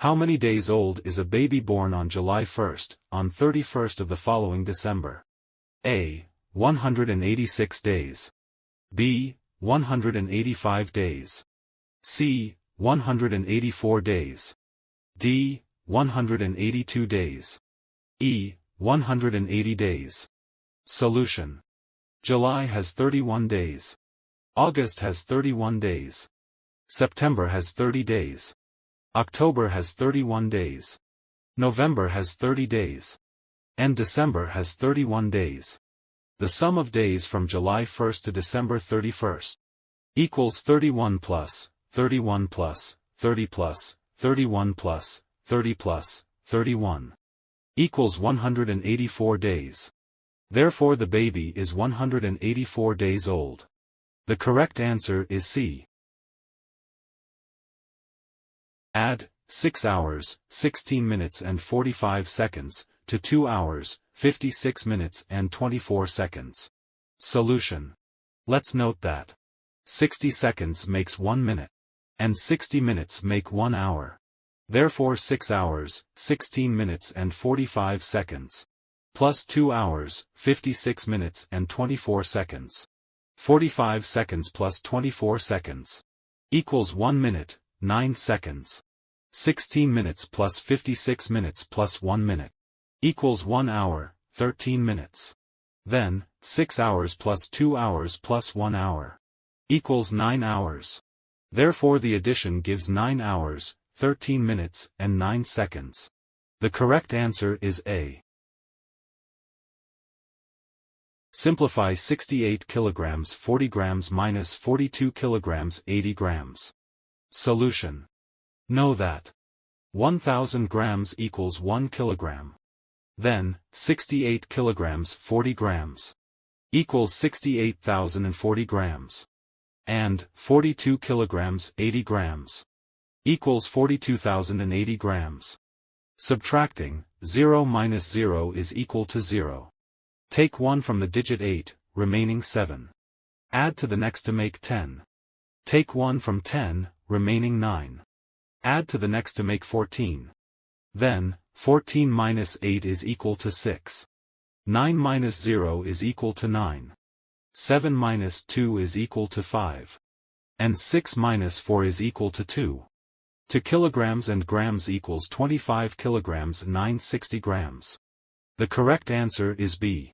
How many days old is a baby born on July 1st, on 31st of the following December? A. 186 days. B. 185 days. C. 184 days. D. 182 days. E. 180 days. Solution. July has 31 days. August has 31 days. September has 30 days. October has 31 days. November has 30 days. And December has 31 days. The sum of days from July 1st to December 31st equals 31 plus, 31 plus, 30 plus, 31 plus, 30 plus, 31 equals 184 days. Therefore the baby is 184 days old. The correct answer is C. Add 6 hours, 16 minutes and 45 seconds, to 2 hours, 56 minutes and 24 seconds. Solution. Let's note that 60 seconds makes 1 minute, and 60 minutes make 1 hour. Therefore 6 hours, 16 minutes and 45 seconds, plus 2 hours, 56 minutes and 24 seconds. 45 seconds plus 24 seconds equals 1 minute, 9 seconds. 16 minutes plus 56 minutes plus 1 minute equals 1 hour, 13 minutes. Then, 6 hours plus 2 hours plus 1 hour equals 9 hours. Therefore the addition gives 9 hours, 13 minutes and 9 seconds. The correct answer is A. Simplify 68 kilograms 40 grams minus 42 kilograms 80 grams. Solution. Know that 1000 grams equals 1 kilogram. Then, 68 kilograms 40 grams equals 68,040 grams. And 42 kilograms 80 grams equals 42,080 grams. Subtracting, 0 minus 0 is equal to 0. Take 1 from the digit 8, remaining 7. Add to the next to make 10. Take 1 from 10, remaining 9. Add to the next to make 14. Then, 14 minus 8 is equal to 6. 9 minus 0 is equal to 9. 7 minus 2 is equal to 5. And 6 minus 4 is equal to 2. 2 kilograms and grams equals 25 kilograms 960 grams. The correct answer is B.